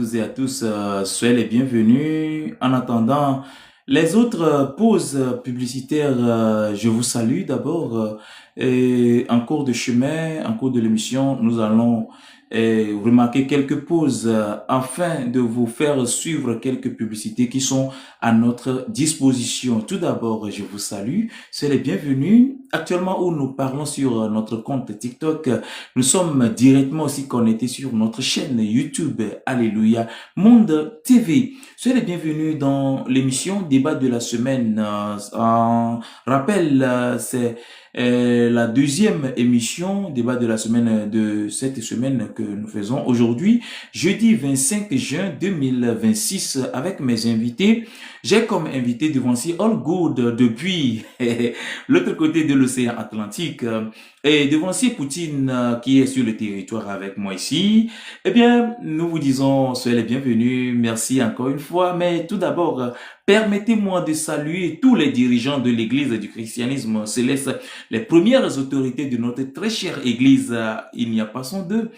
toutes et à tous, soyez les bienvenus. En attendant les autres pauses publicitaires, je vous salue d'abord. Et en cours de chemin, en cours de l'émission, nous allons remarquer quelques pauses afin de vous faire suivre quelques publicités qui sont à notre disposition. Tout d'abord, je vous salue. Soyez les bienvenus. Actuellement, où nous parlons sur notre compte TikTok, nous sommes directement aussi connectés sur notre chaîne YouTube, Alléluia, Monde TV. Soyez les bienvenus dans l'émission Débat de la semaine. En rappel, c'est la deuxième émission Débat de la semaine de cette semaine que nous faisons aujourd'hui, jeudi 25 juin 2026, avec mes invités. J'ai comme invité Devancy All Good depuis l'autre côté de l'océan Atlantique. Et Devancy Poutine qui est sur le territoire avec moi ici. Eh bien, nous vous disons, soyez les bienvenus. Merci encore une fois. Mais tout d'abord, permettez-moi de saluer tous les dirigeants de l'Église du christianisme céleste, les premières autorités de notre très chère Église. Il n'y a pas son deux.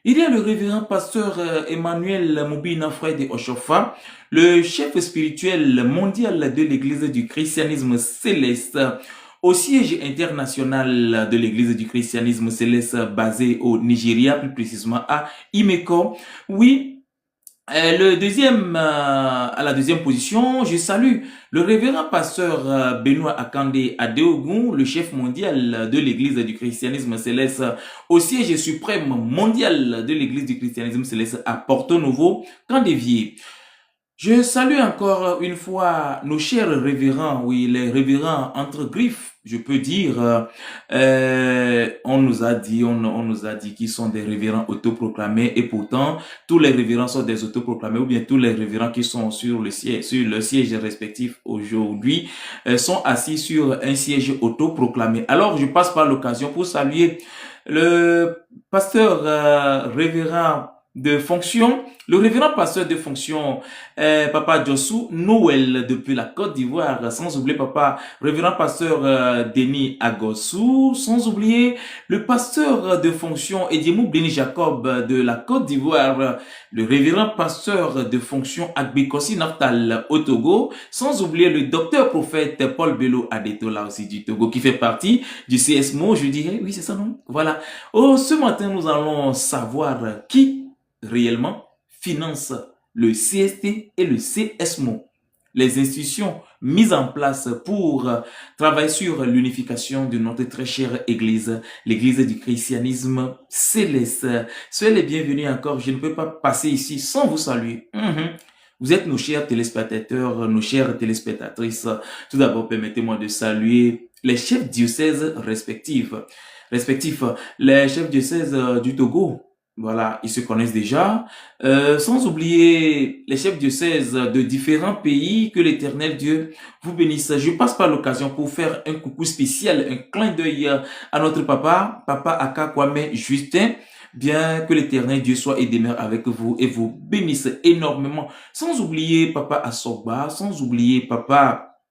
Il y a le révérend pasteur Emmanuel Moubina Fred Oshofa, le chef spirituel mondial de l'Église du christianisme céleste, au siège international de l'Église du christianisme céleste basé au Nigeria, plus précisément à Imeko. Oui, à la deuxième position, je salue le révérend pasteur Benoît Akande Adeogun, le chef mondial de l'Église du christianisme céleste, au siège suprême mondial de l'Église du christianisme céleste à Porto Novo, Candévier. Je salue encore une fois nos chers révérends, oui, les révérends entre griffes, je peux dire. On nous a dit, on nous a dit qu'ils sont des révérends autoproclamés et pourtant, tous les révérends sont des autoproclamés ou bien tous les révérends qui sont sur le siège respectif aujourd'hui, sont assis sur un siège autoproclamé. Alors, je passe par l'occasion pour saluer le pasteur révérend de fonction, le révérend pasteur de fonction, Papa Jossou Noël depuis la Côte d'Ivoire, sans oublier Papa révérend pasteur Denis Agossou, sans oublier le pasteur de fonction Ediemou Béni Jacob de la Côte d'Ivoire, le révérend pasteur de fonction Agbekossi Naftal au Togo, sans oublier le docteur prophète Paul Bello Adetola aussi du Togo, qui fait partie du CSMO, je dirais, oui c'est ça non? Voilà. Oh, ce matin nous allons savoir qui réellement finance le CST et le CSMO, les institutions mises en place pour travailler sur l'unification de notre très chère Église, l'Église du christianisme céleste. Soyez les bienvenus encore, je ne peux pas passer ici sans vous saluer. Vous êtes nos chers téléspectateurs, nos chères téléspectatrices. Tout d'abord, permettez-moi de saluer les chefs diocèses respectifs, les chefs diocèses du Togo. Voilà, ils se connaissent déjà. Sans oublier les chefs diocèses de différents pays, que l'Éternel Dieu vous bénisse. Je passe par l'occasion pour faire un coucou spécial, un clin d'œil à notre papa Aka Kwame Justin. Bien que l'Éternel Dieu soit et demeure avec vous et vous bénisse énormément. Sans oublier papa Asoba, sans oublier papa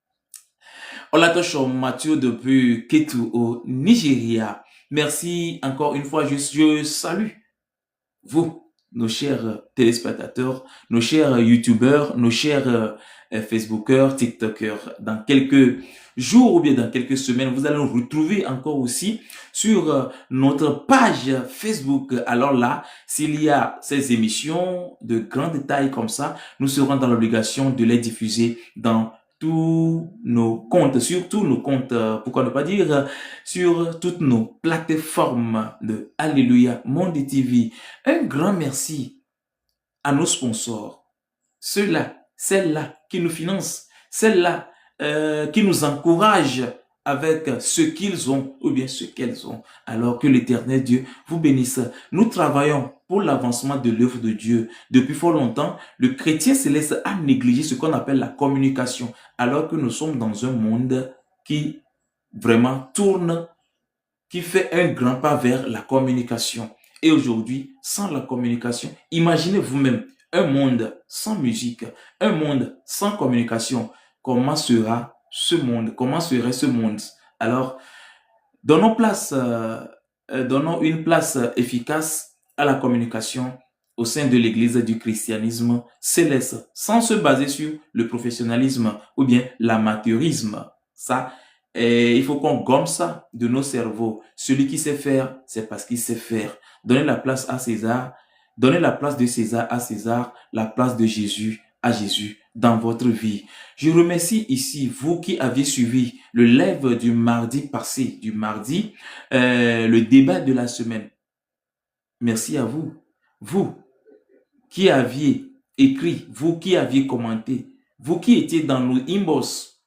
Olatoshon Mathieu depuis Ketu au Nigeria. Merci encore une fois, je salue vous, nos chers téléspectateurs, nos chers YouTubeurs, nos chers Facebookers, TikTokers. Dans quelques jours ou bien dans quelques semaines, vous allez nous retrouver encore aussi sur notre page Facebook. Alors là, s'il y a ces émissions de grande taille comme ça, nous serons dans l'obligation de les diffuser dans tous nos comptes, sur tous nos comptes, pourquoi ne pas dire, sur toutes nos plateformes de Alléluia Monde TV. Un grand merci à nos sponsors, ceux-là, celles-là qui nous financent, celles-là qui nous encouragent avec ce qu'ils ont ou bien ce qu'elles ont. Alors que l'Éternel Dieu vous bénisse. Nous travaillons pour l'avancement de l'œuvre de Dieu. Depuis fort longtemps, le chrétien céleste a négligé ce qu'on appelle la communication, alors que nous sommes dans un monde qui vraiment tourne, qui fait un grand pas vers la communication. Et aujourd'hui, sans la communication, imaginez vous-même un monde sans musique, un monde sans communication. Comment sera ce monde? Comment serait ce monde? Alors, donnons une place efficace à la communication au sein de l'église du christianisme céleste, sans se baser sur le professionnalisme ou bien l'amateurisme. Ça, il faut qu'on gomme ça de nos cerveaux. Celui qui sait faire, c'est parce qu'il sait faire. Donnez la place à César, donnez la place de César à César, la place de Jésus à Jésus dans votre vie. Je remercie ici vous qui aviez suivi le live du mardi passé, le débat de la semaine. Merci à vous. Vous qui aviez écrit, vous qui aviez commenté, vous qui étiez dans nos inbox,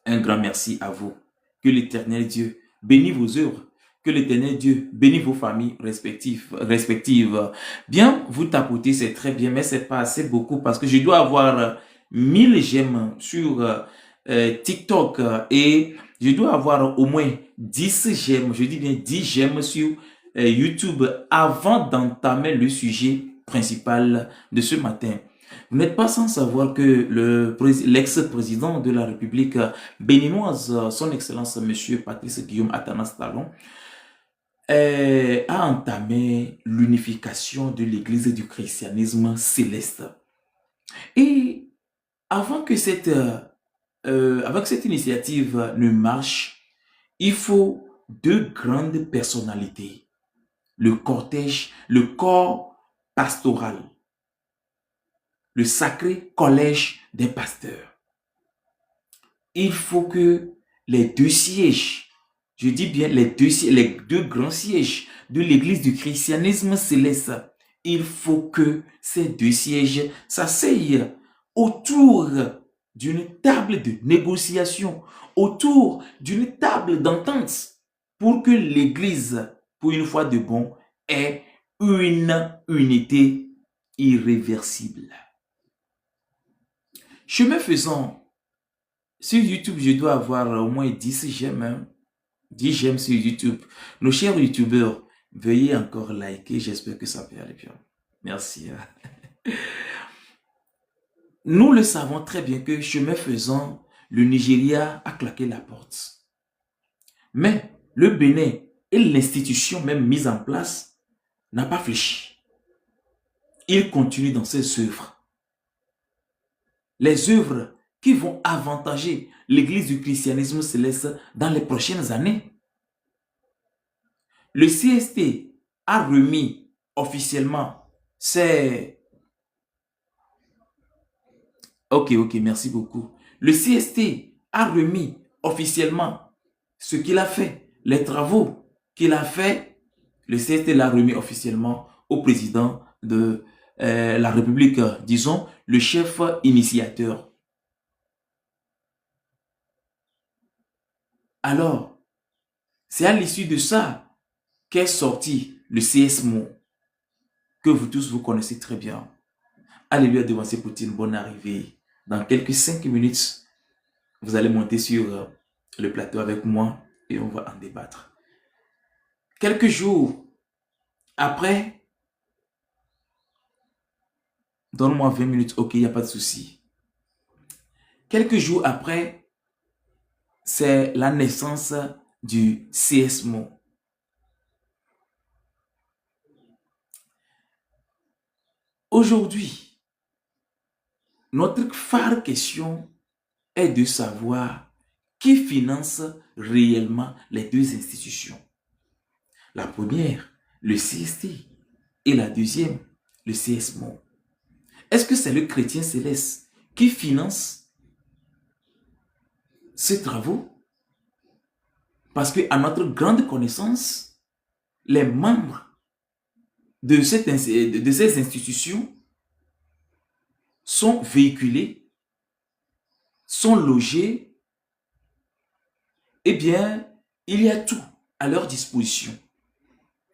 un grand merci à vous. Que l'Éternel Dieu bénisse vos œuvres. Que l'Éternel Dieu bénisse vos familles respectives. Bien, vous tapotez, c'est très bien, mais c'est pas assez beaucoup parce que je dois avoir 1000 j'aime sur TikTok et je dois avoir au moins 10 j'aime, je dis bien 10 j'aime sur YouTube avant d'entamer le sujet principal de ce matin. Vous n'êtes pas sans savoir que l'ex-président de la République béninoise, son Excellence Monsieur Patrice Guillaume Athanas Talon, a entamé l'unification de l'Église du christianisme céleste. Et avant que cette initiative ne marche, il faut deux grandes personnalités. Le cortège, le corps pastoral, le sacré collège des pasteurs. Il faut que les deux sièges, je dis bien les deux grands sièges de l'église du christianisme céleste, il faut que ces deux sièges s'asseyent autour d'une table de négociation, autour d'une table d'entente pour que l'église, pour une fois de bon, ait une unité irréversible. Chemin faisant, sur YouTube, je dois avoir au moins 10 j'aime. 10 j'aime sur YouTube. Nos chers YouTubeurs, veuillez encore liker. J'espère que ça peut aller bien. Merci. Nous le savons très bien que chemin faisant, le Nigeria a claqué la porte. Mais le Bénin et l'institution même mise en place n'a pas fléchi. Il continue dans ses œuvres. Les œuvres qui vont avantager l'église du christianisme céleste dans les prochaines années. Le CST a remis officiellement ses... Ok, merci beaucoup. Le CST a remis officiellement ce qu'il a fait, les travaux qu'il a fait. Le CST l'a remis officiellement au président de la République, disons, le chef initiateur. Alors, c'est à l'issue de ça qu'est sorti le CSMO, que vous tous vous connaissez très bien. Alléluia, devancé Poutine, bonne arrivée. Dans quelques 5 minutes, vous allez monter sur le plateau avec moi et on va en débattre. Quelques jours après, donne-moi 20 minutes, ok, il n'y a pas de souci. Quelques jours après, c'est la naissance du CSMO. Aujourd'hui, notre phare question est de savoir qui finance réellement les deux institutions. La première, le CST, et la deuxième, le CSMO. Est-ce que c'est le chrétien céleste qui finance ces travaux? Parce qu'à notre grande connaissance, les membres de ces institutions sont véhiculés, sont logés, eh bien, il y a tout à leur disposition.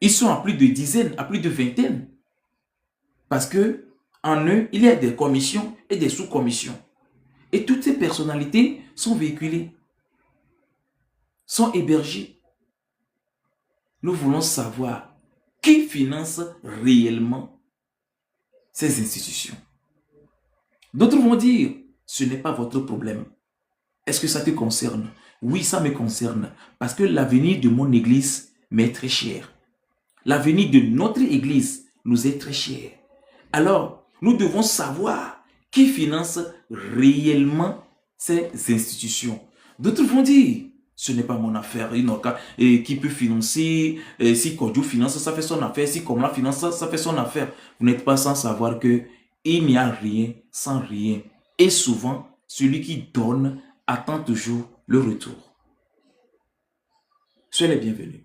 Ils sont à plus de dizaines, à plus de vingtaines. Parce que en eux, il y a des commissions et des sous-commissions. Et toutes ces personnalités sont véhiculées, sont hébergées. Nous voulons savoir qui finance réellement ces institutions. D'autres vont dire, ce n'est pas votre problème. Est-ce que ça te concerne? Oui, ça me concerne. Parce que l'avenir de mon église m'est très cher. L'avenir de notre église nous est très cher. Alors, nous devons savoir qui finance réellement ces institutions. D'autres vont dire, ce n'est pas mon affaire. Et qui peut financer, si Kodjo finance, ça fait son affaire. Si Komla finance, ça fait son affaire. Vous n'êtes pas sans savoir que il n'y a rien sans rien. Et souvent, celui qui donne attend toujours le retour. Soyez les bienvenus.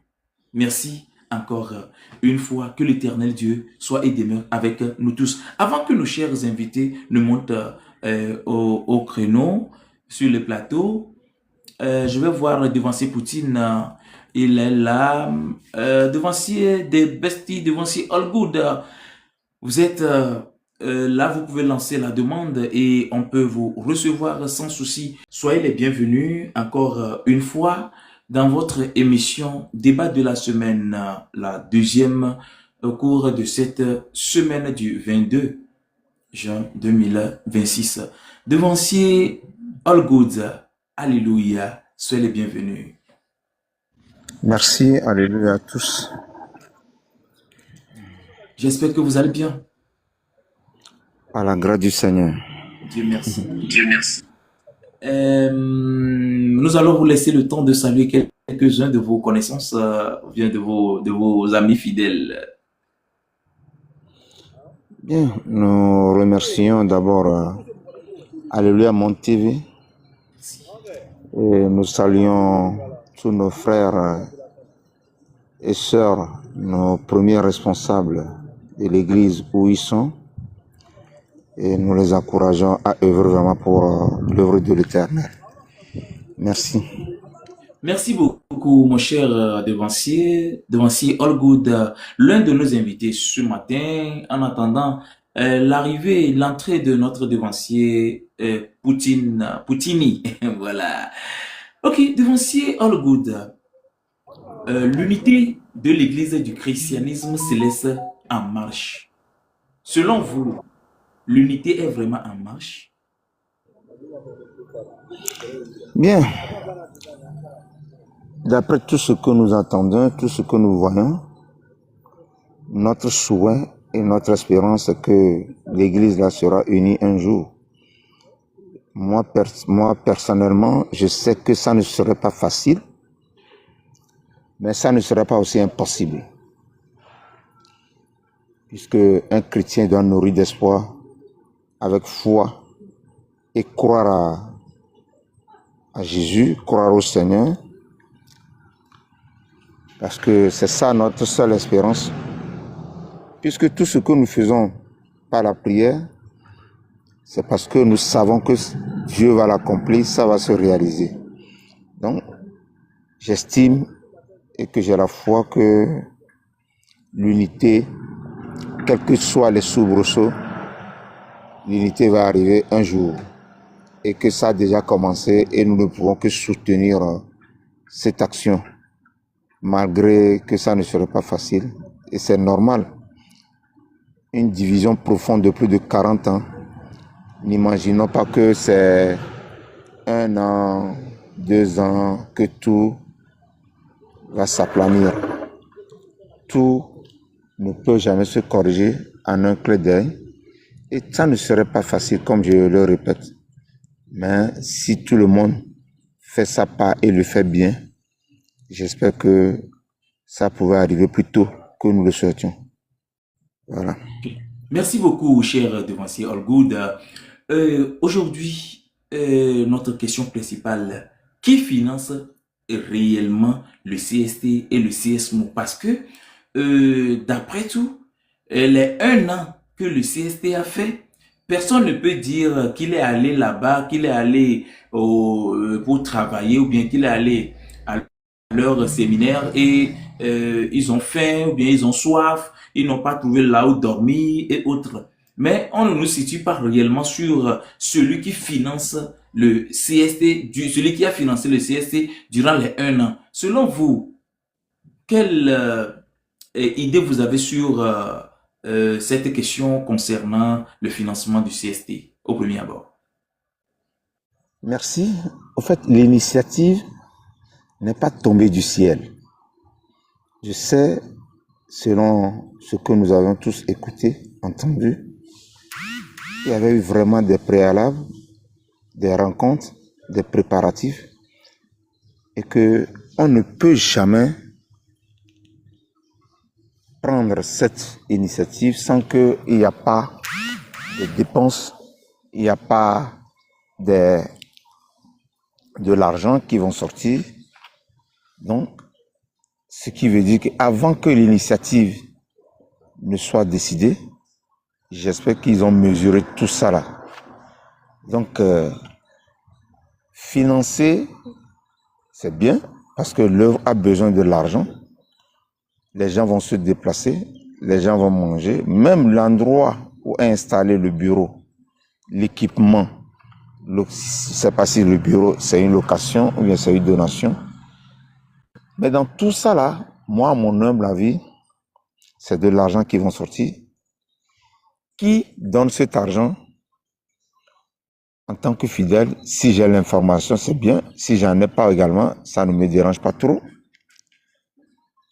Merci encore une fois. Que l'Éternel Dieu soit et demeure avec nous tous. Avant que nos chers invités ne montent au créneau, sur le plateau, je vais voir le devancier Poutine. Il est là. Devancier des besties, devancier All Good. Vous êtes là, vous pouvez lancer la demande et on peut vous recevoir sans souci. Soyez les bienvenus encore une fois dans votre émission Débat de la semaine, la deuxième au cours de cette semaine du 22 juin 2026. Devancier All Good, alléluia, soyez les bienvenus. Merci, alléluia à tous. J'espère que vous allez bien. À la grâce du Seigneur. Dieu merci. Dieu merci. Nous allons vous laisser le temps de saluer quelques-uns de vos connaissances, bien de vos amis fidèles. Bien, nous remercions d'abord Alléluia Mon TV et nous saluons tous nos frères et sœurs, nos premiers responsables de l'église où ils sont, et nous les encourageons à œuvrer vraiment pour l'œuvre de l'Éternel. Merci. Merci beaucoup, mon cher devancier All Good, l'un de nos invités ce matin, en attendant l'entrée de notre devancier Poutini. Voilà. Ok, devancier All Good, l'unité de l'Église du christianisme se laisse en marche. Selon vous, l'unité est vraiment en marche? Bien. D'après tout ce que nous entendons, tout ce que nous voyons, notre souhait et notre espérance est que l'Église là sera unie un jour. Moi, personnellement, je sais que ça ne serait pas facile, mais ça ne serait pas aussi impossible. Puisque un chrétien doit nourrir d'espoir avec foi et croire à Jésus, croire au Seigneur, parce que c'est ça notre seule espérance. Puisque tout ce que nous faisons par la prière, c'est parce que nous savons que Dieu va l'accomplir, ça va se réaliser. Donc, j'estime et que j'ai la foi que l'unité, quels que soient les soubresauts, l'unité va arriver un jour. Et que ça a déjà commencé et nous ne pouvons que soutenir cette action, malgré que ça ne serait pas facile. Et c'est normal. Une division profonde de plus de 40 ans. N'imaginons pas que c'est 1 an, 2 ans, que tout va s'aplanir. Tout ne peut jamais se corriger en un clin d'œil. Et ça ne serait pas facile, comme je le répète. Mais si tout le monde fait sa part et le fait bien, j'espère que ça pouvait arriver plus tôt que nous le souhaitions. Voilà. Merci beaucoup, cher devancier All Good. Aujourd'hui, notre question principale, qui finance réellement le CST et le CSMO? Parce que, d'après tout, les 1 an que le CST a fait, personne ne peut dire qu'il est allé là-bas, qu'il est allé pour travailler ou bien qu'il est allé à leur séminaire et ils ont faim ou bien ils ont soif, ils n'ont pas trouvé là où dormir et autres. Mais on ne nous situe pas réellement sur celui qui finance le CST, celui qui a financé le CST durant les 1 an. Selon vous, quelle idée vous avez sur cette question concernant le financement du CST au premier abord? Merci. En fait, l'initiative n'est pas tombée du ciel. Je sais selon ce que nous avons tous écouté, entendu, il y avait eu vraiment des préalables, des rencontres, des préparatifs, et que on ne peut jamais prendre cette initiative sans qu'il n'y a pas de dépenses, il n'y a pas de l'argent qui vont sortir. Donc, ce qui veut dire qu'avant que l'initiative ne soit décidée, j'espère qu'ils ont mesuré tout ça là. Donc, financer, c'est bien, parce que l'œuvre a besoin de l'argent. Les gens vont se déplacer, les gens vont manger. Même l'endroit où est installé le bureau, l'équipement, je ne sais pas si le bureau c'est une location ou bien c'est une donation. Mais dans tout ça là, moi, à mon humble avis, c'est de l'argent qui va sortir. Qui donne cet argent? En tant que fidèle, si j'ai l'information, c'est bien. Si j'en ai pas également, ça ne me dérange pas trop.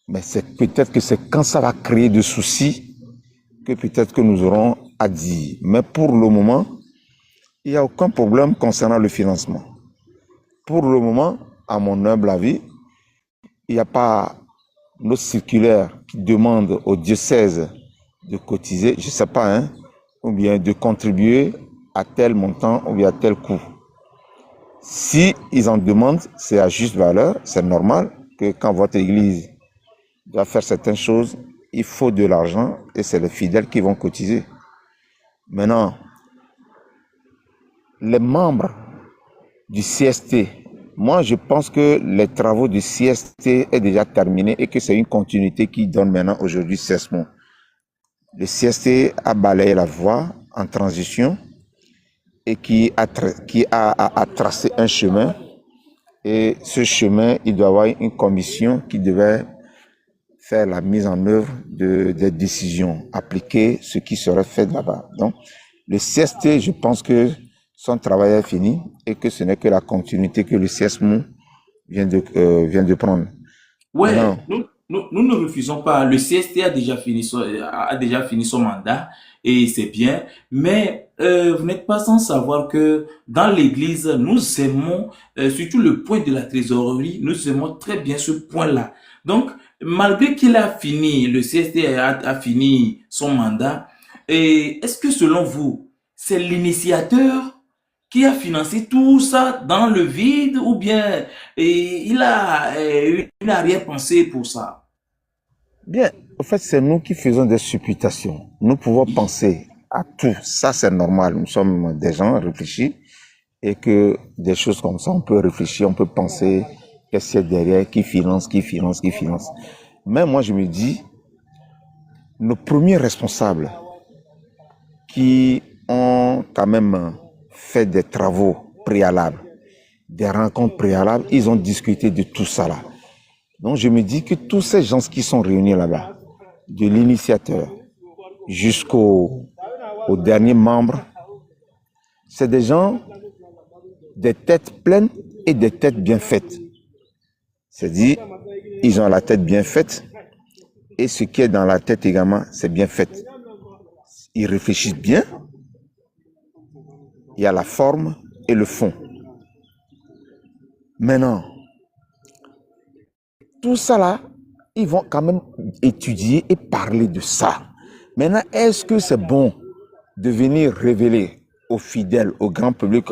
Mais c'est peut-être que c'est quand ça va créer des soucis que peut-être que nous aurons à dire. Mais pour le moment, il n'y a aucun problème concernant le financement. Pour le moment, à mon humble avis, il n'y a pas notre circulaire qui demande au diocèse de cotiser, je ne sais pas, hein, ou bien de contribuer à tel montant ou bien à tel coût. Si ils en demandent, c'est à juste valeur, c'est normal que quand votre église doit faire certaines choses, il faut de l'argent et c'est les fidèles qui vont cotiser. Maintenant, les membres du CST, moi je pense que les travaux du CST est déjà terminés et que c'est une continuité qui donne maintenant aujourd'hui cessement. Le CST a balayé la voie en transition et qui a tracé un chemin. Et ce chemin, il doit y avoir une commission qui devait faire la mise en œuvre des décisions, appliquer ce qui serait fait là-bas. Donc, le CST, je pense que son travail est fini et que ce n'est que la continuité que le CSMO vient de prendre. Ouais, nous ne refusons pas. Le CST a déjà fini son mandat et c'est bien. Mais vous n'êtes pas sans savoir que dans l'Église, nous aimons, surtout le point de la trésorerie, nous aimons très bien ce point-là. Donc, malgré qu'il a fini, le CST a fini son mandat, et est-ce que selon vous, c'est l'initiateur qui a financé tout ça dans le vide ou bien il a une arrière-pensée pour ça? Bien, en fait, c'est nous qui faisons des supputations. Nous pouvons penser à tout. Ça, c'est normal. Nous sommes des gens réfléchis et que des choses comme ça, on peut réfléchir, on peut penser qu'est-ce qu'il y a derrière, qui finance. Mais moi, je me dis, nos premiers responsables qui ont quand même fait des travaux préalables, des rencontres préalables, ils ont discuté de tout ça là. Donc je me dis que tous ces gens qui sont réunis là-bas, de l'initiateur jusqu'au dernier membre, c'est des gens, des têtes pleines et des têtes bien faites. C'est-à-dire, ils ont la tête bien faite et ce qui est dans la tête également, c'est bien fait. Ils réfléchissent bien. Il y a la forme et le fond. Maintenant, tout ça là, ils vont quand même étudier et parler de ça. Maintenant, est-ce que c'est bon de venir révéler aux fidèles, au grand public,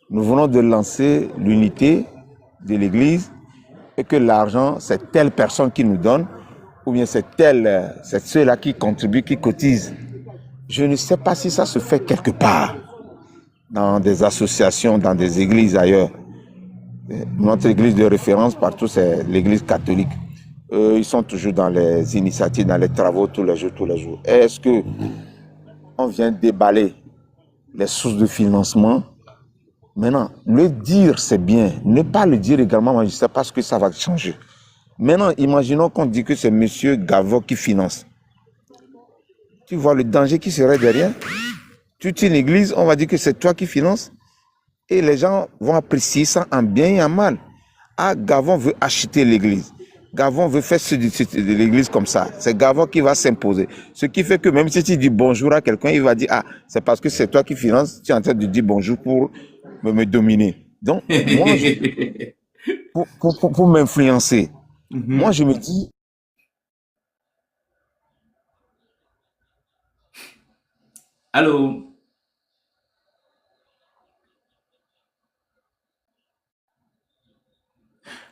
nous venons de lancer l'unité de l'Église et que l'argent, c'est telle personne qui nous donne, ou bien c'est ceux-là qui contribuent, qui cotisent. Je ne sais pas si ça se fait quelque part, dans des associations, dans des églises ailleurs. Notre église de référence partout, c'est l'église catholique. Ils sont toujours dans les initiatives, dans les travaux tous les jours. Est-ce que on vient déballer les sources de financement? Maintenant, le dire, c'est bien. Ne pas le dire également, moi, je ne sais pas ce que ça va changer. Maintenant, imaginons qu'on dit que c'est monsieur Gavo qui finance. Tu vois le danger qui serait derrière? Toute une église, on va dire que c'est toi qui finances. Et les gens vont apprécier ça en bien et en mal. Gavon veut acheter l'église. Gavon veut faire de l'église comme ça. C'est Gavon qui va s'imposer. Ce qui fait que même si tu dis bonjour à quelqu'un, il va dire, ah, c'est parce que c'est toi qui finances, tu es en train de dire bonjour pour me dominer. Donc, moi, pour m'influencer, moi, je me dis, Allô?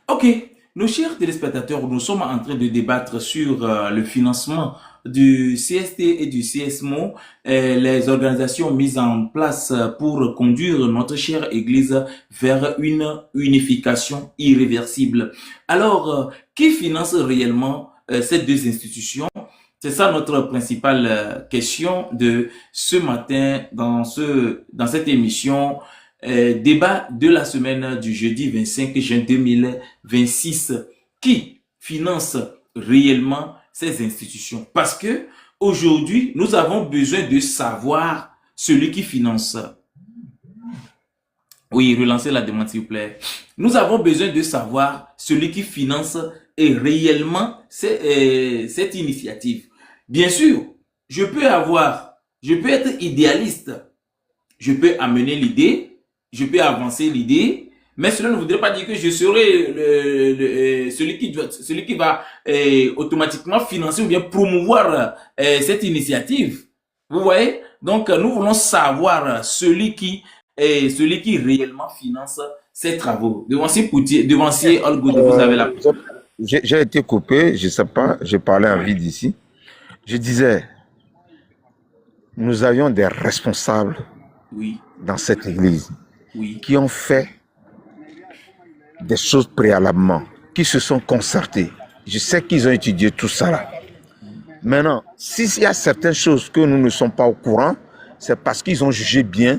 Ok, nos chers téléspectateurs, nous sommes en train de débattre sur le financement du CST et du CSMO, les organisations mises en place pour conduire notre chère Église vers une unification irréversible. Alors, qui finance réellement ces deux institutions? C'est ça notre principale question de ce matin dans cette émission. Débat de la semaine du jeudi 25 juin 2026. Qui finance réellement ces institutions? Parce que aujourd'hui, nous avons besoin de savoir celui qui finance. Oui, relancez la demande s'il vous plaît. Nous avons besoin de savoir celui qui finance et réellement cette initiative. Bien sûr, je peux être idéaliste, je peux amener l'idée, je peux avancer l'idée, mais cela ne voudrait pas dire que je serai celui qui va automatiquement financer ou bien promouvoir cette initiative. Vous voyez? Donc, nous voulons savoir celui qui réellement finance ces travaux. Devancier Olgoud, vous avez la parole. J'ai été coupé, je ne sais pas, je parlais en vide ici. Je disais, nous avions des responsables dans cette église qui ont fait des choses préalablement, qui se sont concertés. Je sais qu'ils ont étudié tout ça là. Maintenant, s'il y a certaines choses que nous ne sommes pas au courant, c'est parce qu'ils ont jugé bien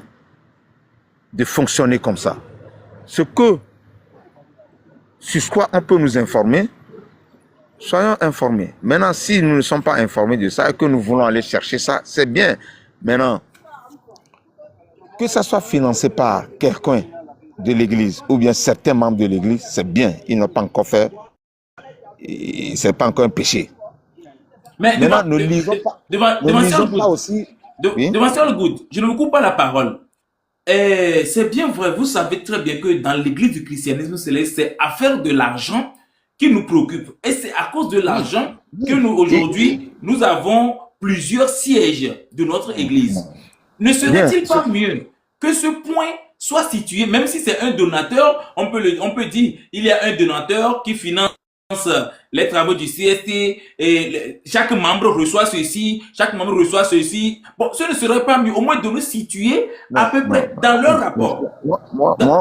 de fonctionner comme ça. Sur quoi on peut nous informer, soyons informés. Maintenant, si nous ne sommes pas informés de ça et que nous voulons aller chercher ça, c'est bien. Maintenant, que ça soit financé par quelqu'un de l'église ou bien certains membres de l'église, c'est bien. Ils n'ont pas encore fait, c'est pas encore un péché. Mais maintenant, ne lisons pas aussi. Devancier Olgoud, je ne vous coupe pas la parole. C'est bien vrai, vous savez très bien que dans l'église du christianisme céleste, c'est affaire de l'argent qui nous préoccupe. Et c'est à cause de l'argent que nous, aujourd'hui, nous avons plusieurs sièges de notre église. Ne serait-il pas mieux que ce point soit situé, même si c'est un donateur, on peut dire, il y a un donateur qui finance les travaux du CST et chaque membre reçoit ceci, chaque membre reçoit ceci. Bon, ce ne serait pas mieux, au moins de nous situer à peu près dans leur rapport.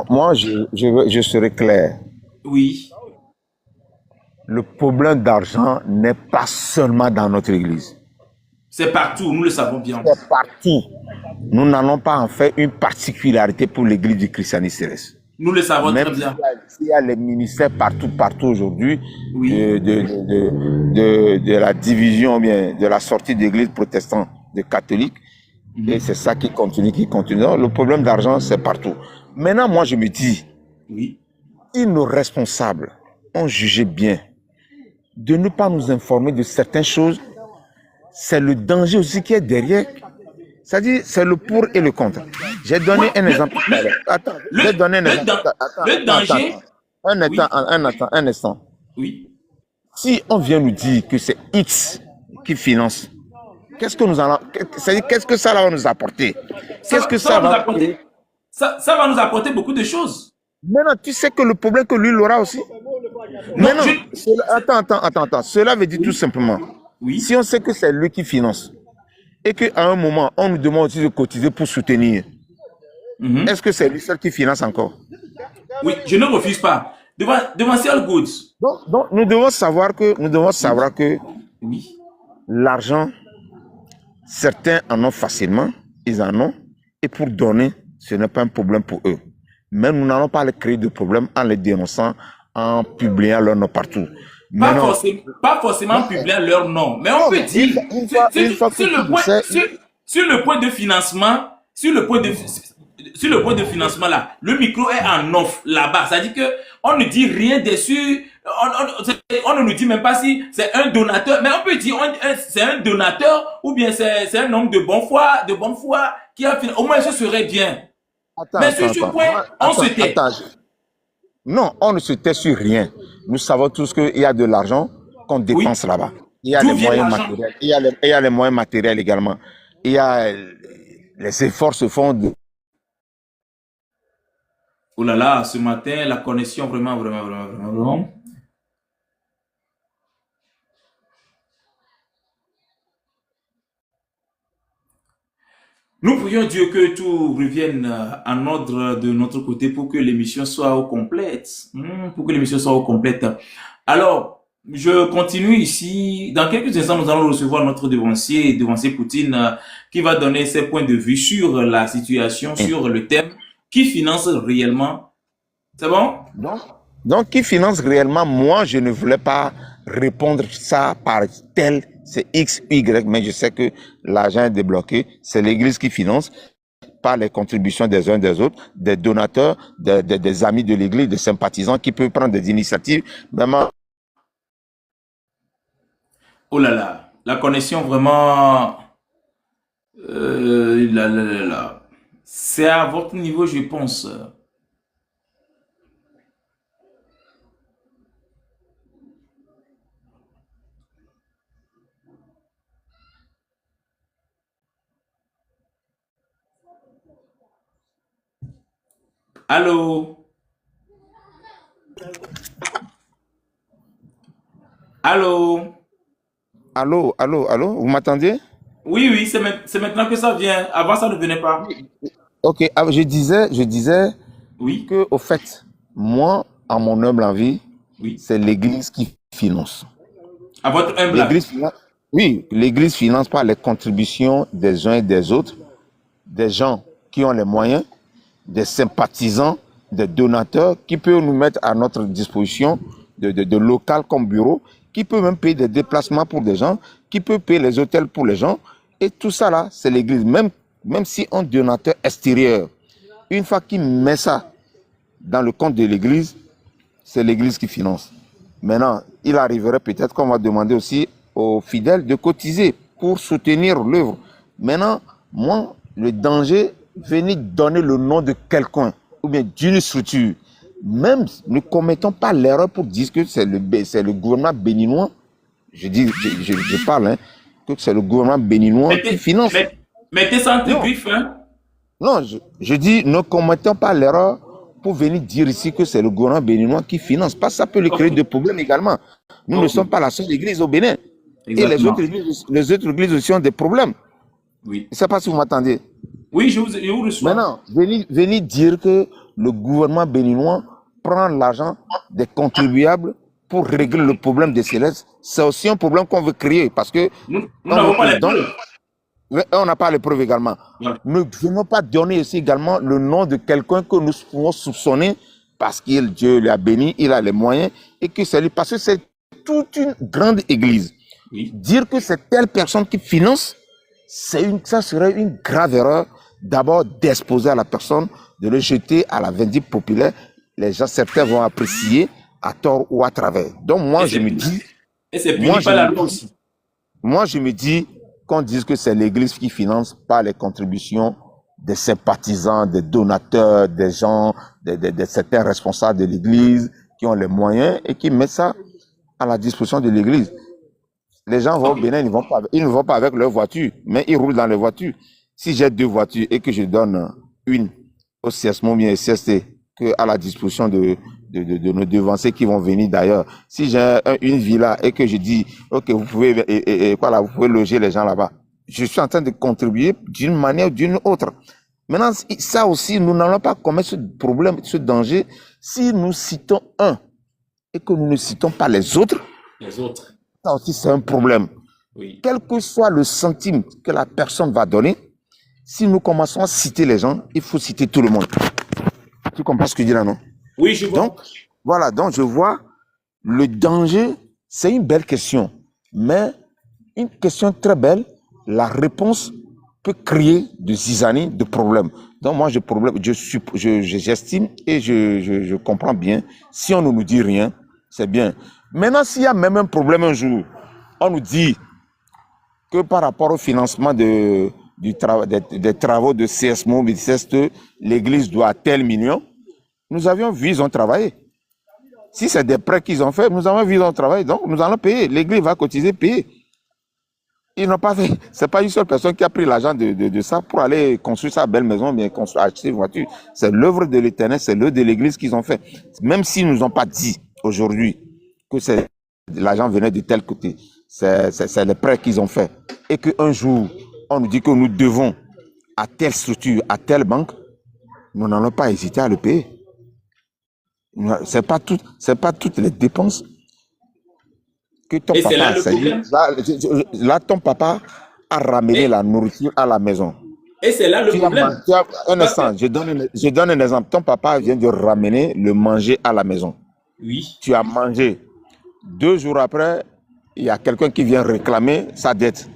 Moi, je serai clair. Oui. Le problème d'argent n'est pas seulement dans notre église. C'est partout, nous le savons bien. C'est partout. Nous n'allons pas en faire une particularité pour l'église du christianisme céleste. Nous le savons très bien. Il y a les ministères partout aujourd'hui de la division, bien de la sortie d'église protestante de catholiques. Et c'est ça qui continue. Donc, le problème d'argent, c'est partout. Maintenant, moi, je me dis, si nos responsables ont jugé bien de ne pas nous informer de certaines choses, c'est le danger aussi qui est derrière. C'est-à-dire, c'est le pour et le contre. J'ai donné un exemple. Attends, j'ai donné un exemple. Le danger. Un instant. Oui. Si on vient nous dire que c'est X qui finance, qu'est-ce que nous allons, c'est-à-dire, qu'est-ce que ça va nous apporter? Qu'est-ce que ça va nous apporter? Ça va nous apporter beaucoup de choses. Maintenant, tu sais que le problème que lui il aura aussi. Maintenant, attends. Cela veut dire tout simplement, si on sait que c'est lui qui finance, et qu'à un moment, on nous demande aussi de cotiser pour soutenir, est-ce que c'est lui seul qui finance encore? Oui, je ne refuse pas. Devancier Olgoud. Donc, nous devons savoir que l'argent, certains en ont facilement, ils en ont, et pour donner, ce n'est pas un problème pour eux. Mais nous n'allons pas créer de problème en les dénonçant, en publiant leur nom partout. Pas forcément en publiant leur nom, mais on peut dire, sur le point de financement, sur le point sur le point de financement là, le micro est en off là-bas. Ça dit que on ne dit rien dessus. On ne nous dit même pas si c'est un donateur, mais on peut dire c'est un donateur ou bien c'est un homme de bonne foi qui a financé. Au moins, ce serait bien. Mais sur ce point, on se tait. Non, on ne se tait sur rien. Nous savons tous qu'il y a de l'argent qu'on dépense là-bas. Il y a les moyens matériels. Il y a les moyens matériels également. Il y a les efforts se font de... Oh là là, ce matin, la connexion vraiment. Nous prions Dieu que tout revienne en ordre de notre côté pour que l'émission soit au complète. Pour que l'émission soit au complète. Alors, je continue ici. Dans quelques instants, nous allons recevoir notre devancier Poutine, qui va donner ses points de vue sur la situation, sur le thème, qui finance réellement. C'est bon? Donc, qui finance réellement? Moi, je ne voulais pas répondre ça par tel, c'est X, Y, mais je sais que l'argent est débloqué. C'est l'Église qui finance par les contributions des uns des autres, des donateurs, des amis de l'Église, des sympathisants qui peuvent prendre des initiatives. Vraiment. Oh là là, la connexion vraiment... C'est à votre niveau, je pense. Allô? Allô? Allô, vous m'entendez? Oui, c'est maintenant que ça vient. Avant, ça ne venait pas. Ok, je disais Oui. que, au fait, moi, à mon humble avis, Oui. c'est l'Église qui finance. À votre humble avis? Oui, l'Église finance par les contributions des uns et des autres, des gens qui ont les moyens, des sympathisants, des donateurs qui peuvent nous mettre à notre disposition de local comme bureau, qui peut même payer des déplacements pour des gens, qui peut payer les hôtels pour les gens. Et tout ça là, c'est l'Église. Même si un donateur extérieur, une fois qu'il met ça dans le compte de l'Église, c'est l'Église qui finance. Maintenant, il arriverait peut-être qu'on va demander aussi aux fidèles de cotiser pour soutenir l'œuvre. Maintenant, moi, le danger, venir donner le nom de quelqu'un ou bien d'une structure, même ne commettons pas l'erreur pour dire que c'est le gouvernement béninois, je parle, hein, que c'est le gouvernement béninois qui finance. Mettez ça entre griffes, hein? Non, je dis, ne commettons pas l'erreur pour venir dire ici que c'est le gouvernement béninois qui finance. Parce que ça peut lui créer des problèmes également. Nous ne sommes pas la seule église au Bénin. Exactement. Et les autres églises aussi ont des problèmes. Oui. Je ne sais pas si vous m'entendez. Oui, je vous reçois. Maintenant, venir dire que le gouvernement béninois prend l'argent des contribuables pour régler le problème des célestes, c'est aussi un problème qu'on veut créer. Parce que nous n'avons pas les preuves. On n'a pas les preuves également. Ouais. Ne venons pas donner ici également le nom de quelqu'un que nous pouvons soupçonner parce que Dieu lui a béni, il a les moyens et que c'est lui. Parce que c'est toute une grande église. Oui. Dire que c'est telle personne qui finance, ça serait une grave erreur. D'abord d'exposer à la personne, de le jeter à la vindicte populaire. Les gens, certains vont apprécier à tort ou à travers. Donc moi, je me dis... Et c'est puni par la loi aussi. Moi, je me dis qu'on dise que c'est l'Église qui finance par les contributions des sympathisants, des donateurs, des gens, de certains responsables de l'Église qui ont les moyens et qui mettent ça à la disposition de l'Église. Les gens vont au Bénin, ils ne vont pas avec leur voiture, mais ils roulent dans les voitures. Si j'ai 2 voitures et que je donne une au CSMO bien CST que à la disposition de nos devanciers qui vont venir d'ailleurs. Si j'ai une villa et que je dis, ok, vous pouvez, vous pouvez loger les gens là-bas. Je suis en train de contribuer d'une manière ou d'une autre. Maintenant, ça aussi, nous n'allons pas commettre ce problème, ce danger, si nous citons un et que nous ne citons pas les autres. Les autres. Ça aussi, c'est un problème. Oui. Quel que soit le centime que la personne va donner, si nous commençons à citer les gens, il faut citer tout le monde. Tu comprends ce que je dis là, non? Oui, je vois. Donc, voilà, donc je vois le danger, c'est une belle question, mais une question très belle, la réponse peut créer de zizanie, de problèmes. Donc moi, j'estime et je comprends bien. Si on ne nous dit rien, c'est bien. Maintenant, s'il y a même un problème un jour, on nous dit que par rapport au financement des travaux de CSMO, l'église doit tel million, nous avions vu, ils ont travaillé. Si c'est des prêts qu'ils ont fait, nous avons vu, ils ont travaillé. Donc, nous allons payer. L'église va cotiser, payer. Ils n'ont pas fait. C'est pas une seule personne qui a pris l'argent de ça pour aller construire sa belle maison, bien acheter une voiture. C'est l'œuvre de l'Éternel, c'est l'œuvre de l'église qu'ils ont fait. Même s'ils ne nous ont pas dit aujourd'hui que l'argent venait de tel côté, c'est les prêts qu'ils ont fait. Et qu'un jour, on nous dit que nous devons à telle structure, à telle banque, nous n'allons pas hésiter à le payer. C'est pas toutes les dépenses que ton papa là, là, ton papa a ramené la nourriture à la maison. Et c'est là le problème. Un instant, je donne un exemple. Ton papa vient de ramener le manger à la maison. Oui. Tu as mangé. 2 jours après, il y a quelqu'un qui vient réclamer sa dette.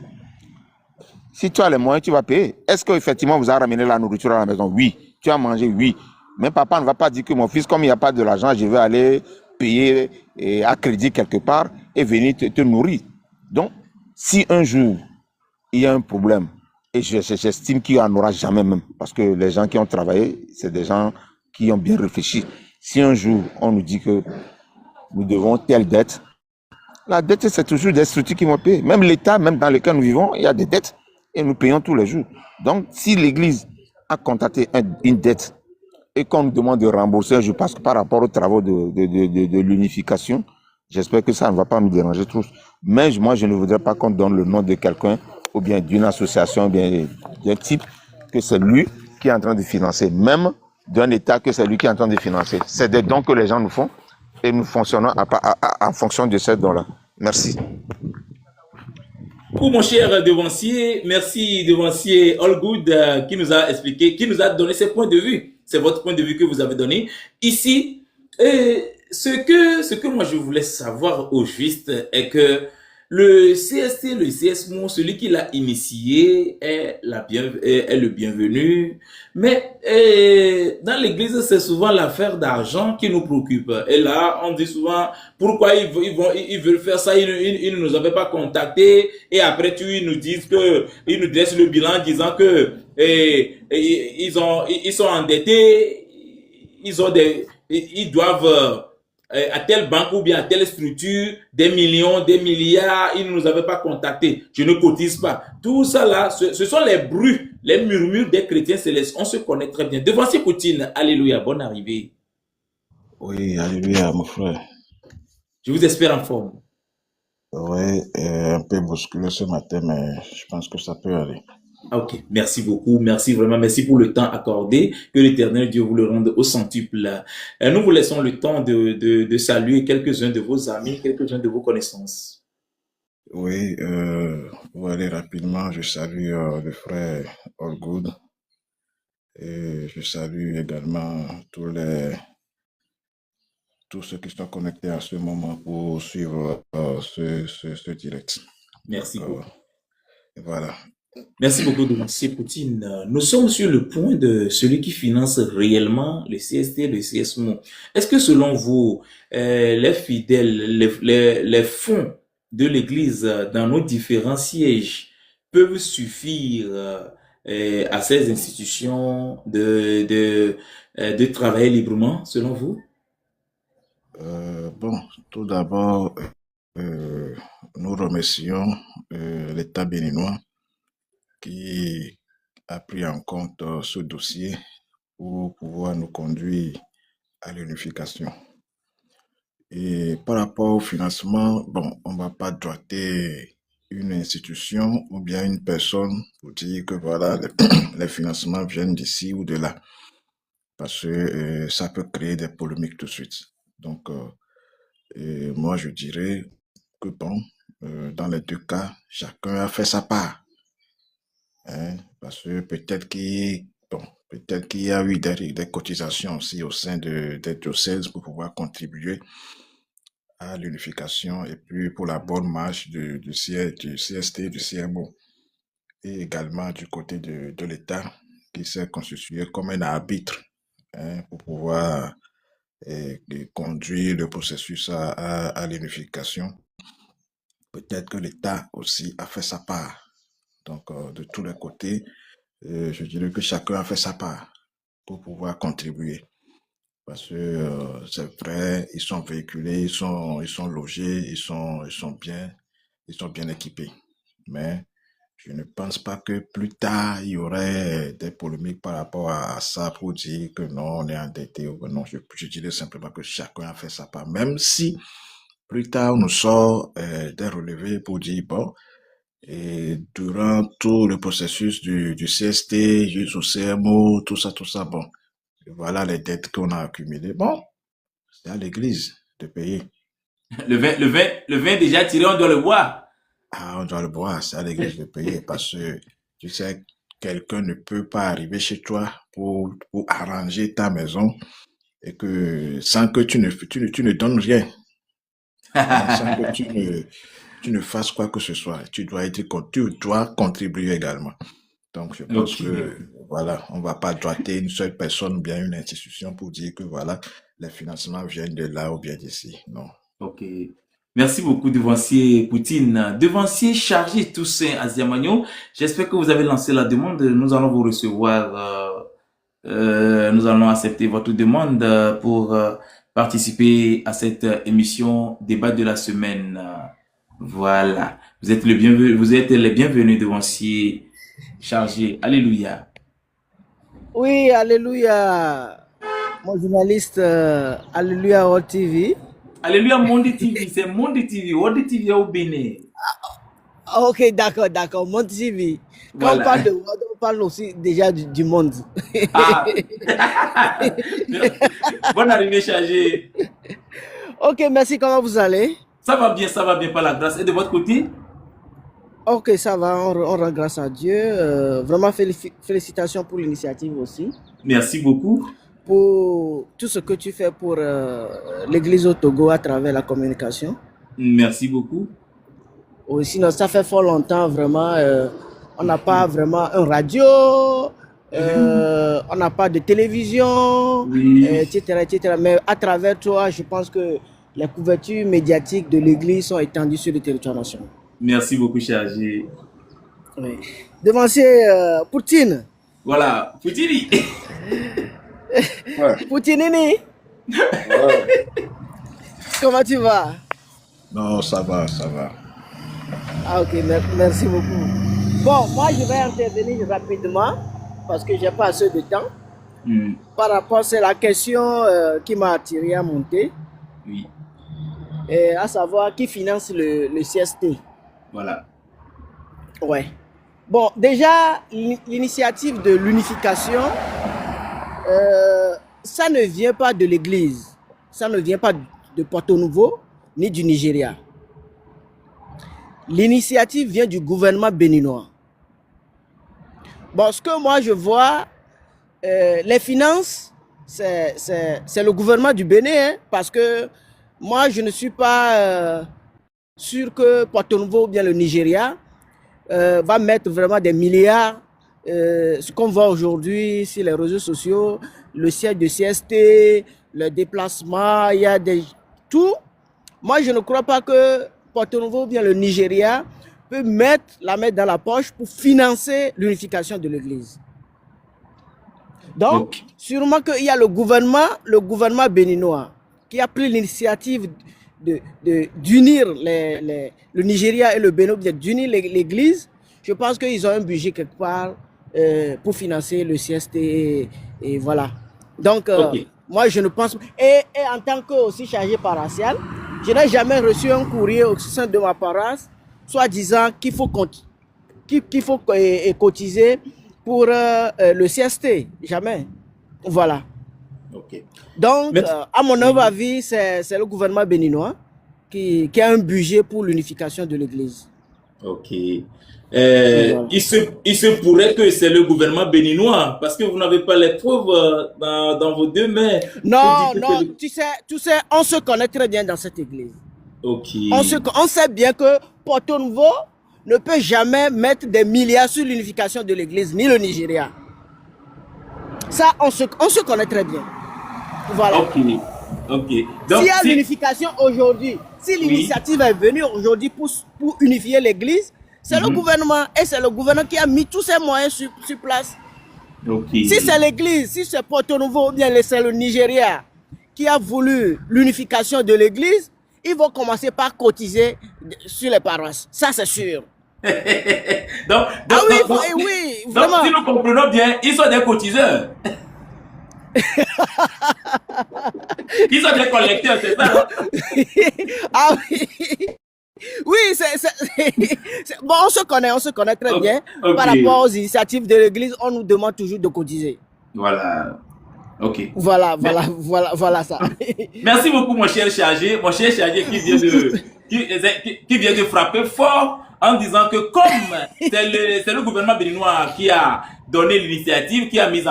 Si tu as les moyens, tu vas payer. Est-ce qu'effectivement, vous avez ramené la nourriture à la maison? Oui. Tu as mangé? Oui. Mais papa ne va pas dire que mon fils, comme il n'y a pas de l'argent, je vais aller payer à crédit quelque part et venir te nourrir. Donc, si un jour, il y a un problème, et j'estime qu'il n'y en aura jamais même, parce que les gens qui ont travaillé, c'est des gens qui ont bien réfléchi. Si un jour, on nous dit que nous devons telle dette, la dette, c'est toujours des structures qui vont payer. Même l'État, même dans lequel nous vivons, il y a des dettes et nous payons tous les jours. Donc, si l'Église a contacté une dette et qu'on nous demande de rembourser, je pense que par rapport aux travaux de l'unification, j'espère que ça ne va pas me déranger trop. Mais moi, je ne voudrais pas qu'on donne le nom de quelqu'un ou bien d'une association, ou bien d'un type, que c'est lui qui est en train de financer. Même d'un État que c'est lui qui est en train de financer. C'est des dons que les gens nous font et nous fonctionnons en fonction de ces dons-là. Merci. Pour mon cher devancier, merci devancier Allgood qui nous a expliqué, qui nous a donné ses points de vue. C'est votre point de vue que vous avez donné. Ici, ce que moi je voulais savoir au juste est que le CST, le CSMO, celui qui l'a initié est le bienvenu. Mais dans l'église, c'est souvent l'affaire d'argent qui nous préoccupe. Et là, on dit souvent, pourquoi ils veulent faire ça, ils ne nous avaient pas contactés. Et après, ils nous disent que, ils nous dressent le bilan en disant que ils sont endettés, ils doivent à telle banque ou bien à telle structure, des millions, des milliards, ils ne nous avaient pas contactés. Je ne cotise pas. Tout ça là, ce sont les bruits, les murmures des chrétiens célestes. On se connaît très bien. Devancier Poutine, alléluia, bonne arrivée. Oui, alléluia, mon frère. Je vous espère en forme. Oui, un peu bousculé ce matin, mais je pense que ça peut aller. Ok, merci beaucoup, merci vraiment, merci pour le temps accordé, que l'Éternel Dieu vous le rende au centuple. Nous vous laissons le temps de saluer quelques-uns de vos amis, quelques-uns de vos connaissances. Oui, pour aller rapidement, je salue le frère Allgood et je salue également tous ceux qui sont connectés à ce moment pour suivre ce direct. Merci beaucoup. Voilà. Merci beaucoup, devancier Poutine. Nous sommes sur le point de celui qui finance réellement le CST, le CSMO. Est-ce que selon vous, les fidèles, les fonds de l'Église dans nos différents sièges peuvent suffire à ces institutions de travailler librement, selon vous? Bon, tout d'abord, nous remercions l'État béninois qui a pris en compte ce dossier pour pouvoir nous conduire à l'unification. Et par rapport au financement, bon, on ne va pas droiter une institution ou bien une personne pour dire que voilà, les financements viennent d'ici ou de là, parce que ça peut créer des polémiques tout de suite. Donc, moi, je dirais que bon, dans les deux cas, chacun a fait sa part. Hein, parce que peut-être qu'il y a eu des cotisations aussi au sein des diocèses pour pouvoir contribuer à l'unification et puis pour la bonne marche du CST, du CMO. et également du côté de l'État qui s'est constitué comme un arbitre pour pouvoir conduire le processus à l'unification. Peut-être que l'État aussi a fait sa part. Donc, de tous les côtés, je dirais que chacun a fait sa part pour pouvoir contribuer. Parce que c'est vrai, ils sont véhiculés, ils sont logés, ils sont bien équipés. Mais je ne pense pas que plus tard, il y aurait des polémiques par rapport à ça pour dire que non, on est endetté ou que non. Je dirais simplement que chacun a fait sa part. Même si plus tard, on nous sort des relevés pour dire, bon, et durant tout le processus du CST jusqu'au CMO, tout ça, bon, voilà les dettes qu'on a accumulées. Bon, c'est à l'église de payer. Le vin déjà tiré, on doit le boire. Ah, on doit le boire, c'est à l'église de payer parce que, tu sais, quelqu'un ne peut pas arriver chez toi pour arranger ta maison et que sans que tu ne donnes rien, sans que tu ne fasses quoi que ce soit. Tu dois contribuer également. Donc, je pense Ok, que, voilà, on va pas droiter une seule personne ou bien une institution pour dire que, voilà, les financements viennent de là ou bien d'ici. Non. ok. Merci beaucoup, devancier Poutine. Devancier chargé Toussaint Aziamagno, j'espère que vous avez lancé la demande. Nous allons vous recevoir. Nous allons accepter votre demande pour participer à cette émission débat de la semaine. Voilà. Vous êtes les bienvenus, devancier chargé. Alléluia. Oui, alléluia. Mon journaliste, alléluia World TV. Alléluia, Monde TV. C'est Monde TV. World TV au Bénin. Ah, ok, d'accord, Monde TV. Quand on Voilà. parle de World, on parle aussi déjà du monde. Ah. Bonne arrivée, chargé. Ok, merci, comment vous allez? Ça va bien par la grâce. Et de votre côté? Ok, ça va, on rend grâce à Dieu. Vraiment, félicitations pour l'initiative aussi. Merci beaucoup. Pour tout ce que tu fais pour l'Église au Togo à travers la communication. Merci beaucoup. Oui, sinon, ça fait fort longtemps, vraiment. On n'a pas vraiment un radio, on n'a pas de télévision, Oui. etc. Mais à travers toi, je pense que les couvertures médiatiques de l'Église sont étendues sur le territoire national. Merci beaucoup, chargé. Oui. Devancier Poutine. Voilà. Poutine. Ouais. Poutinini, Ouais. comment tu vas? Non, ça va, ça va. Ah, ok, merci beaucoup. Bon, moi, je vais intervenir rapidement parce que j'ai pas assez de temps. Par rapport, c'est la question qui m'a attiré à monter, Oui. à savoir qui finance le CST. Voilà. Ouais. Bon, déjà, l'initiative de l'unification, ça ne vient pas de l'Église, ça ne vient pas de Porto Nouveau ni du Nigeria. L'initiative vient du gouvernement béninois. Bon, ce que moi je vois, les finances, c'est le gouvernement du Bénin, hein, parce que moi je ne suis pas sûr que Porto Nouveau ou bien le Nigeria va mettre vraiment des milliards. Ce qu'on voit aujourd'hui sur les réseaux sociaux, le siège de CST, le déplacement, il y a tout. Moi, je ne crois pas que Porto Nouveau ou bien le Nigeria peut mettre la main dans la poche pour financer l'unification de l'Église. Donc, sûrement qu'il y a le gouvernement béninois qui a pris l'initiative d'unir le Nigeria et le Bénin, d'unir l'Église. Je pense qu'ils ont un budget quelque part pour financer le CST et voilà. Donc, moi, je ne pense pas. Et en tant que aussi chargé paroissial, je n'ai jamais reçu un courrier au sein de ma paroisse, soit disant qu'il faut cotiser pour le CST. Jamais. Voilà. Donc, à mon humble avis, c'est le gouvernement béninois qui a un budget pour l'unification de l'Église. Ok. Voilà. Il se pourrait que c'est le gouvernement béninois, parce que vous n'avez pas les preuves dans vos deux mains. Non, tu sais, on se connaît très bien dans cette église. Ok. On sait bien que Porto Nouveau ne peut jamais mettre des milliards sur l'unification de l'Église, ni le Nigeria. Ça, on se connaît très bien. Voilà. Ok. Donc, S'il y a l'unification aujourd'hui, si l'initiative est venue aujourd'hui pour unifier l'Église, c'est le gouvernement, et c'est le gouvernement qui a mis tous ses moyens sur place. Si c'est l'Église, si c'est Porto Nouveau ou bien c'est le Nigeria qui a voulu l'unification de l'Église, ils vont commencer par cotiser sur les paroisses. Ça, c'est sûr. donc, vraiment. Si nous comprenons bien, ils sont des cotiseurs. Ils sont des collecteurs, c'est ça? Ah oui. Oui, bon, on se connaît très bien. Par rapport aux initiatives de l'Église, on nous demande toujours de cotiser. Voilà. Ok. Voilà ça. Merci beaucoup, mon cher chargé. Mon cher chargé qui vient de frapper fort en disant que comme c'est le gouvernement béninois qui a donné l'initiative, qui a mis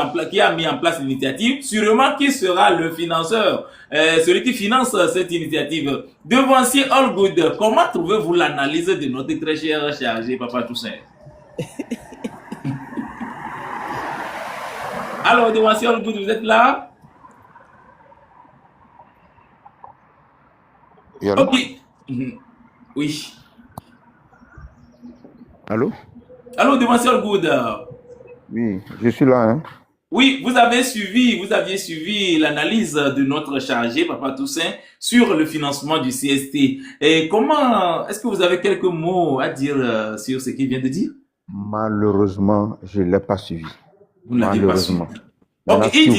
en place l'initiative, sûrement qui sera le financeur, celui qui finance cette initiative. Devancier Allgood, comment trouvez-vous l'analyse de notre très cher chargé, Papa Toussaint? Alors, Devancier Allgood, vous êtes là? Ok. Oui. Allô? Allô, Devancier Allgood. Oui, je suis là. Hein? Oui, vous aviez suivi l'analyse de notre chargé, Papa Toussaint, sur le financement du CST. Et comment, est-ce que vous avez quelques mots à dire sur ce qu'il vient de dire? Malheureusement, je ne l'ai pas suivi. Vous ne l'avez pas suivi. Donc, il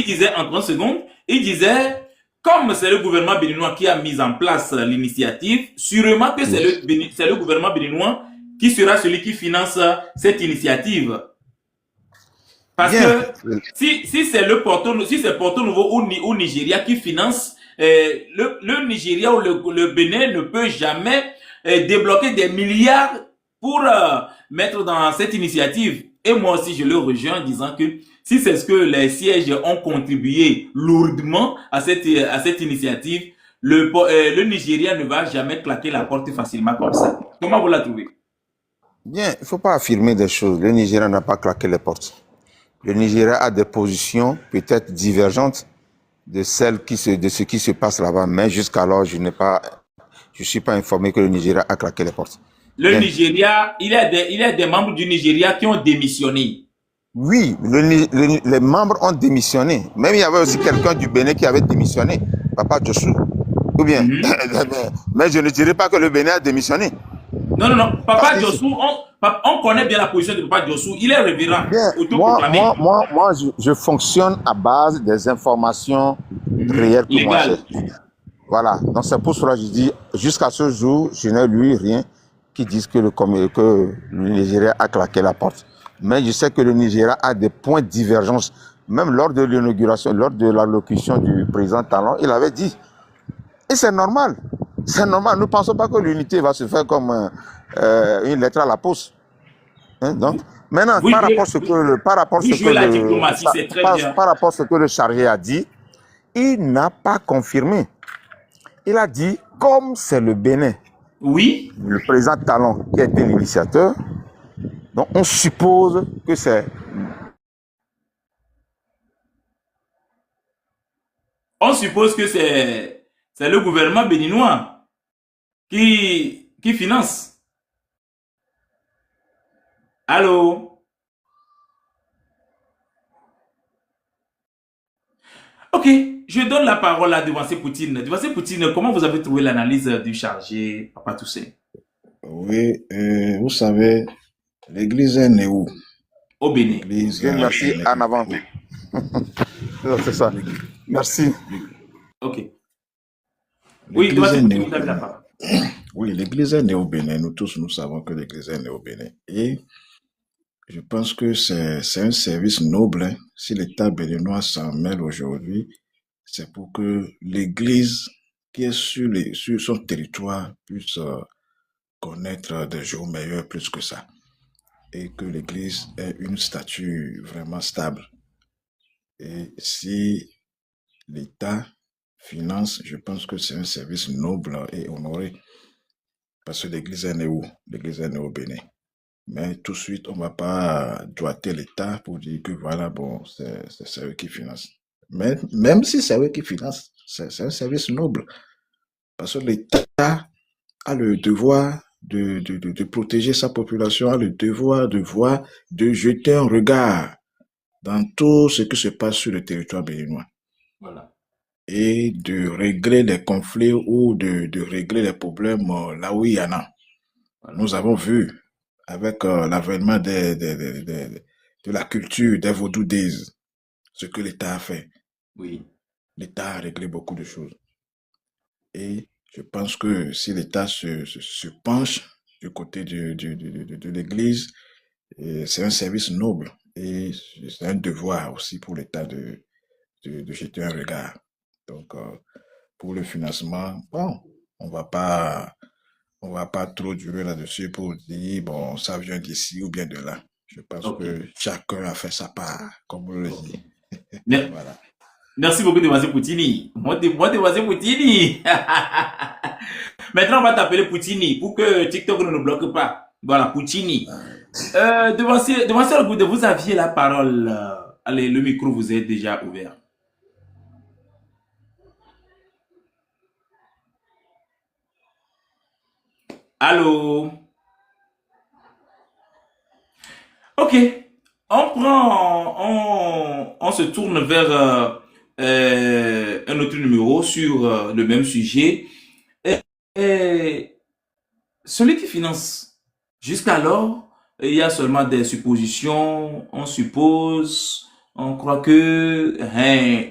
disait, en 30 secondes, il disait, comme c'est le gouvernement béninois qui a mis en place l'initiative, sûrement que c'est le gouvernement béninois qui sera celui qui finance cette initiative. Parce que si c'est Porto Nouveau ou Nigeria qui finance, le Nigeria ou le Bénin ne peut jamais débloquer des milliards pour mettre dans cette initiative. Et moi aussi, je le rejoins en disant que si c'est ce que les sièges ont contribué lourdement à cette initiative, le Nigeria ne va jamais claquer la porte facilement comme ça. Comment vous la trouvez? Bien, il ne faut pas affirmer des choses. Le Nigeria n'a pas claqué les portes. Le Nigeria a des positions peut-être divergentes de ce qui se passe là-bas, mais jusqu'alors, je ne suis pas informé que le Nigeria a claqué les portes. Le Nigeria, il y a des membres du Nigeria qui ont démissionné. Oui, les membres ont démissionné. Même il y avait aussi quelqu'un du Bénin qui avait démissionné, Papa Djossou. Ou bien, mais je ne dirais pas que le Bénin a démissionné. Non. Papa Djossou, on connaît bien la position de Papa Djossou. Il est révérend. Moi, je fonctionne à base des informations réelles que moi j'ai. Voilà. Donc c'est pour cela que je dis, jusqu'à ce jour, je n'ai lu rien qui dise que le Nigeria a claqué la porte. Mais je sais que le Nigeria a des points de divergence. Même lors de l'inauguration, lors de l'allocution du président Talon, il avait dit, et c'est normal. C'est normal. Nous ne pensons pas que l'unité va se faire comme une lettre à la poste. Hein, donc, maintenant, par rapport à ce que le chargé a dit, il n'a pas confirmé. Il a dit, comme c'est le Bénin, oui, le président Talon qui a été l'initiateur, donc on suppose que c'est... On suppose que c'est le gouvernement béninois qui finance. Allô? Ok, je donne la parole à Devancier Poutine. Devancier Poutine, comment vous avez trouvé l'analyse du chargé, Papa Toussaint? Oui, vous savez, l'église est née où? Au Bénin. Merci, en avant. C'est ça. Merci. Ok. Oui, Devancier Poutine, vous avez la parole. Oui, l'église est née au Bénin. Nous tous, nous savons que l'église est née au Bénin. Et je pense que c'est un service noble. Hein. Si l'État béninois s'en mêle aujourd'hui, c'est pour que l'Église qui est sur son territoire puisse connaître des jours meilleurs plus que ça. Et que l'Église ait une statue vraiment stable. Et si l'État finance, je pense que c'est un service noble et honoré. Parce que l'église est née où? L'église est née au Bénin. Mais tout de suite, on ne va pas doiter l'État pour dire que voilà, bon, c'est eux qui financent. Mais même si c'est eux qui financent, c'est un service noble. Parce que l'État a le devoir de protéger sa population, a le devoir de voir, de jeter un regard dans tout ce qui se passe sur le territoire béninois Voilà. et de régler les conflits ou de régler les problèmes là où il y en a. Voilà. Nous avons vu avec l'avènement de la culture des vaudou days, ce que l'État a fait. Oui. L'État a réglé beaucoup de choses. Et je pense que si l'État se penche du côté de l'Église, c'est un service noble et c'est un devoir aussi pour l'État de jeter un regard. Donc, pour le financement, bon, on va pas trop durer là-dessus pour dire, bon, ça vient d'ici ou bien de là. Je pense Ok. que chacun a fait sa part, comme on le Ok. dit. Mer- Voilà. Merci beaucoup, Devancé Poutini. Moi, Devancé Poutini. Maintenant, on va t'appeler Poutini pour que TikTok ne nous bloque pas. Voilà, Poutini. Devancé Goudé, vous aviez la parole. Allez, le micro vous est déjà ouvert. Allô? Ok. On se tourne vers un autre numéro sur le même sujet. Et celui qui finance, jusqu'alors, il y a seulement des suppositions, on suppose, on croit que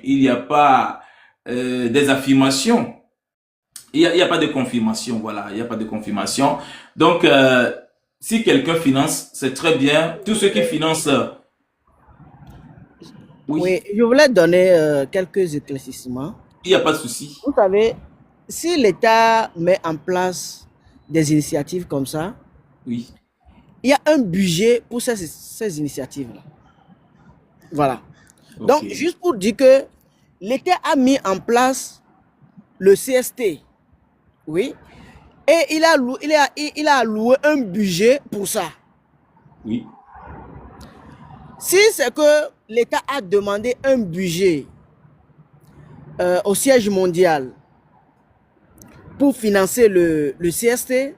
il n'y a pas des affirmations. Il y a pas de confirmation, voilà, il n'y a pas de confirmation. Donc, si quelqu'un finance, c'est très bien. Tous ceux qui financent, oui, Oui, je voulais donner quelques éclaircissements. il n'y a pas de souci. Vous savez, si l'État met en place des initiatives comme ça, Oui, il y a un budget pour ces initiatives-là. Voilà. Donc, ok, juste pour dire que l'État a mis en place le CST, oui, et il a alloué un budget pour ça. oui, Si c'est que l'État a demandé un budget au siège mondial pour financer le CST,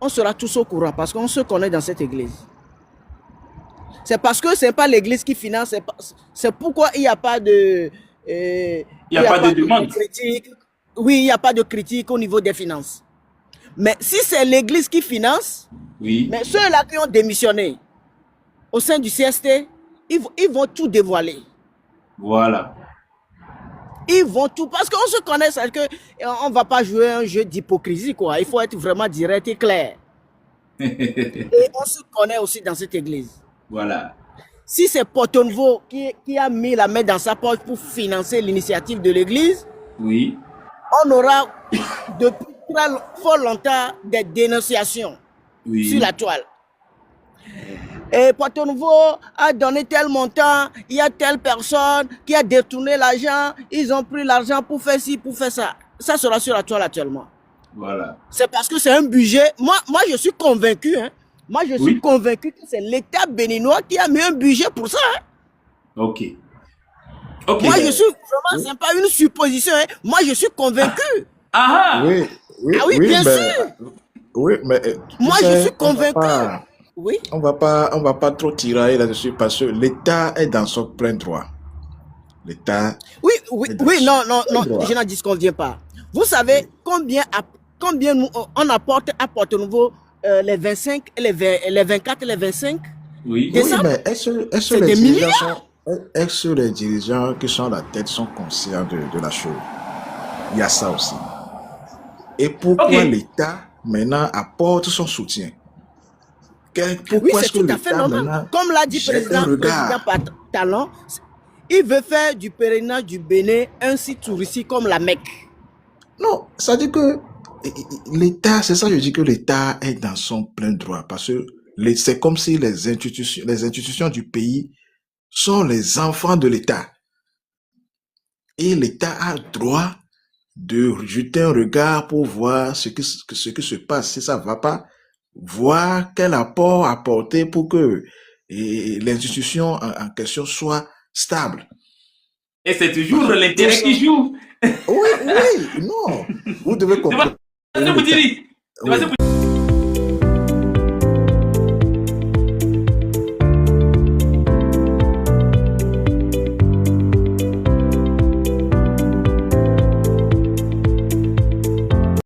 on sera tous au courant parce qu'on se connaît dans cette église. C'est parce que ce n'est pas l'église qui finance, c'est pourquoi il n'y a pas de... il n'y a pas de demande. critique. Oui, il n'y a pas de critique au niveau des finances. Mais si c'est l'église qui finance, Oui, mais ceux-là qui ont démissionné au sein du CST, ils vont tout dévoiler. voilà. Ils vont tout, parce qu'on se connaît, c'est que on ne va pas jouer un jeu d'hypocrisie, quoi. Il faut être vraiment direct et clair. Et on se connaît aussi dans cette église. Voilà. Si c'est Porto Novo qui a mis la main dans sa poche pour financer l'initiative de l'église, Oui, on aura depuis très fort longtemps des dénonciations oui, sur la toile. Et Porto Novo a donné tel montant, il y a telle personne qui a détourné l'argent, ils ont pris l'argent pour faire ci, pour faire ça. Ça sera sur la toile actuellement. voilà. C'est parce que c'est un budget. Moi, je suis convaincu, hein. Moi, je suis Oui, convaincu que c'est l'État béninois qui a mis un budget pour ça. Hein. ok. Ok. Moi, je suis vraiment, c'est pas une supposition. Hein. Moi, je suis convaincu. Ah, Oui, oui, Ah oui, oui, bien mais, sûr. oui, mais tu Moi, je sais, suis convaincu. Oui. on va pas trop tirailler là-dessus parce que l'État est dans son plein droit. L'État Oui, oui, est dans oui, son non, non, plein non, droit. je n'en disconviens pas. Vous savez Oui. combien on apporte à Porto Novo les 25, les 24 et les 25 oui, Oui, décembre? mais est-ce C'est les des dirigeants milliards. est-ce que les dirigeants qui sont à la tête sont conscients de la chose? Il y a ça aussi. Et pourquoi ok. l'État maintenant apporte son soutien? Oui, Pourquoi c'est est-ce que tout à fait l'État normal. maintenant Comme l'a dit jette un président regard? Talon, il veut faire du pèlerinage du Bénin un site touristique comme la Mecque. Non, ça dit que l'État, c'est ça que je dis que l'État est dans son plein droit parce que c'est comme si les institutions du pays sont les enfants de l'État. Et l'État a droit de jeter un regard pour voir ce qui se passe, si ça ne va pas, voir quel apport apporter pour que l'institution en question soit stable. Et c'est toujours l'intérêt qui joue. Oui, non. Vous devez comprendre. Oui.